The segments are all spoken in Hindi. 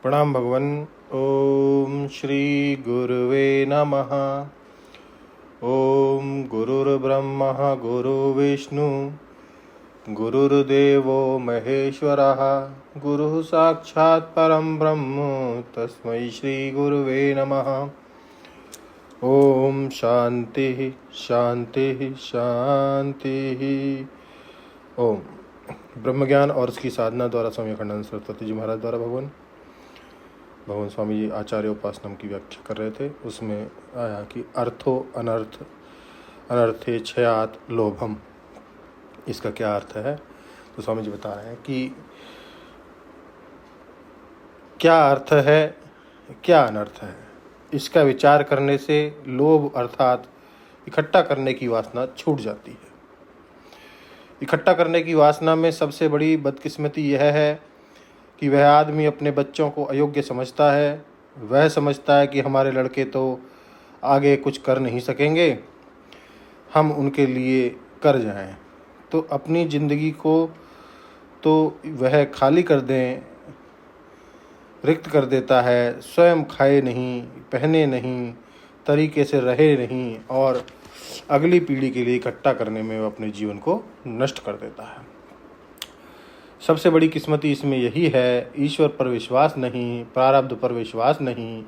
प्रणाम भगवन। ओम श्री गुरुवे नमः। ओम गुरुर्ब्रह्मा गुरुर्विष्णु गुरुर्देवो महेश्वरः गुरुः साक्षात् परं ब्रह्म तस्मै श्री गुरुवे नमः। ओम शांति शांति शांति। ओम ब्रह्मज्ञान और उसकी साधना द्वारा स्वामी अखंडानंद सरस्वती जी महाराज द्वारा भगवान स्वामी जी आचार्य उपासनम की व्याख्या कर रहे थे। उसमें आया कि अर्थो अनर्थ अनर्थे क्षयात लोभम, इसका क्या अर्थ है। तो स्वामी जी बता रहे हैं कि क्या अर्थ है क्या अनर्थ है। इसका विचार करने से लोभ अर्थात इकट्ठा करने की वासना छूट जाती है। इकट्ठा करने की वासना में सबसे बड़ी बदकिस्मती यह है कि वह आदमी अपने बच्चों को अयोग्य समझता है। वह समझता है कि हमारे लड़के तो आगे कुछ कर नहीं सकेंगे, हम उनके लिए कर जाएं। तो अपनी ज़िंदगी को तो वह खाली कर दें, रिक्त कर देता है। स्वयं खाए नहीं, पहने नहीं, तरीके से रहे नहीं और अगली पीढ़ी के लिए इकट्ठा करने में वह अपने जीवन को नष्ट कर देता है। सबसे बड़ी किस्मती इसमें यही है, ईश्वर पर विश्वास नहीं, प्रारब्ध पर विश्वास नहीं,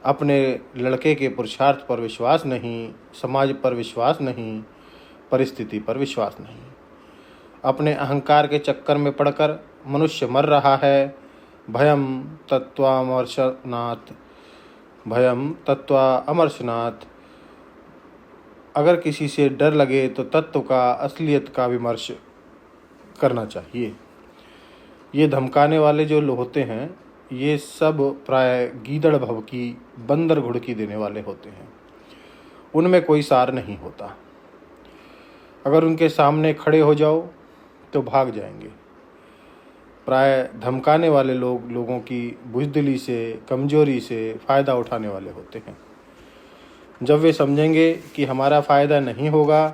अपने लड़के के पुरुषार्थ पर विश्वास नहीं, समाज पर विश्वास नहीं, परिस्थिति पर विश्वास नहीं। अपने अहंकार के चक्कर में पड़कर मनुष्य मर रहा है। भयम तत्वामर्शनाथ, भयम तत्वामर्शनाथ। अगर किसी से डर लगे तो तत्व का, असलियत का विमर्श करना चाहिए। ये धमकाने वाले जो लोग होते हैं, ये सब प्राय गीदड़ भव की, बंदर घुड़की देने वाले होते हैं। उनमें कोई सार नहीं होता। अगर उनके सामने खड़े हो जाओ तो भाग जाएंगे। प्राय धमकाने वाले लोग लोगों की बुज़दिली से, कमजोरी से फ़ायदा उठाने वाले होते हैं। जब वे समझेंगे कि हमारा फ़ायदा नहीं होगा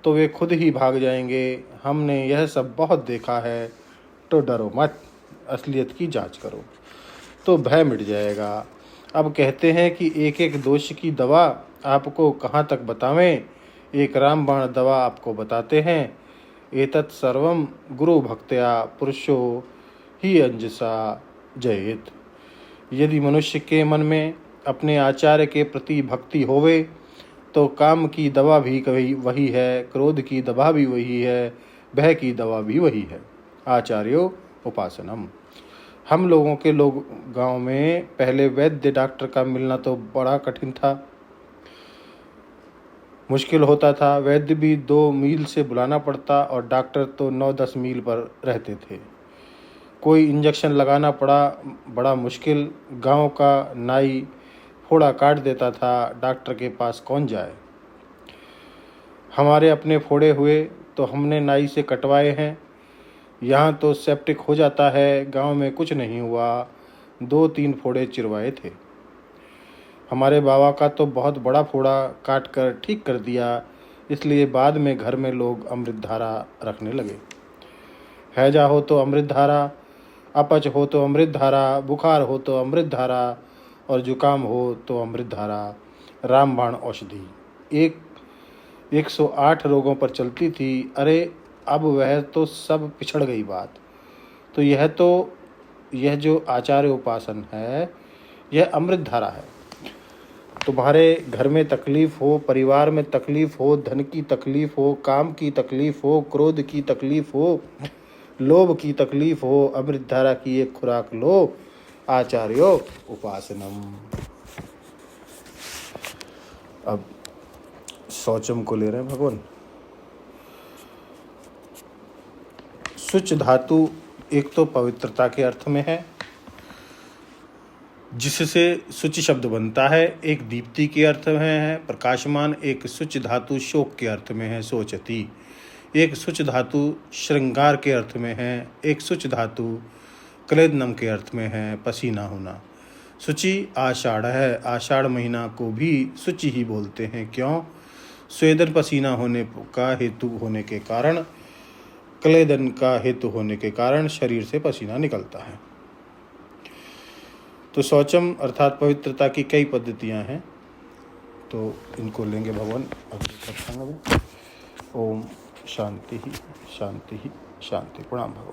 तो वे खुद ही भाग जाएंगे। हमने यह सब बहुत देखा है, तो डरो मत, असलियत की जांच करो तो भय मिट जाएगा। अब कहते हैं कि एक एक दोष की दवा आपको कहाँ तक बतावें। एक रामबाण दवा आपको बताते हैं। एतत् सर्वम गुरु भक्त्या पुरुषो ही अंजसा जयेत। यदि मनुष्य के मन में अपने आचार्य के प्रति भक्ति होवे तो काम की दवा भी कभी वही है, क्रोध की दवा भी वही है, भय की दवा भी वही है। आचार्यो उपासनम। हम लोगों के गांव में पहले वैद्य डॉक्टर का मिलना तो बड़ा कठिन था, मुश्किल होता था। वैद्य भी 2 मील से बुलाना पड़ता और डॉक्टर तो 9-10 मील पर रहते थे। कोई इंजेक्शन लगाना पड़ा, बड़ा मुश्किल। गांव का नाई फोड़ा काट देता था, डॉक्टर के पास कौन जाए। हमारे अपने फोड़े हुए तो हमने नाई से कटवाए हैं। यहाँ तो सेप्टिक हो जाता है, गांव में कुछ नहीं हुआ, 2-3 फोड़े चिरवाए थे। हमारे बाबा का तो बहुत बड़ा फोड़ा काट कर ठीक कर दिया, इसलिए बाद में घर में लोग अमृत धारा रखने लगे। हैजा हो तो अमृत धारा, अपच हो तो अमृत धारा, बुखार हो तो अमृत धारा और जुकाम हो तो अमृत धारा। रामबाण औषधि 108 रोगों पर चलती थी। अरे अब वह तो सब पिछड़ गई बात। तो यह जो आचार्य उपासन है, यह अमृत धारा है। तुम्हारे घर में तकलीफ हो, परिवार में तकलीफ हो, धन की तकलीफ हो, काम की तकलीफ हो, क्रोध की तकलीफ हो, लोभ की तकलीफ हो, अमृत धारा की एक खुराक लो, आचार्यो उपासनम। अब शौचम को ले रहे हैं भगवान। शुच धातु एक तो पवित्रता के अर्थ में है, जिससे शुचि शब्द बनता है। एक दीप्ति के अर्थ में है, प्रकाशमान। एक शुच धातु शोक के अर्थ में है, शोचती। एक शुच धातु श्रृंगार के अर्थ में है। एक शुच धातु क्लेदनम के अर्थ में है, पसीना होना। शुचि आषाढ़ है, आषाढ़ महीना को भी शुचि ही बोलते हैं। क्यों? स्वेदन पसीना होने का हेतु होने के कारण, क्लेदन का हेतु होने के कारण शरीर से पसीना निकलता है। तो शौचम अर्थात पवित्रता की कई पद्धतियाँ हैं, तो इनको लेंगे भगवान अगले सत्संग में। ओम शांति ही शांति ही शांति। प्रणाम भगवान।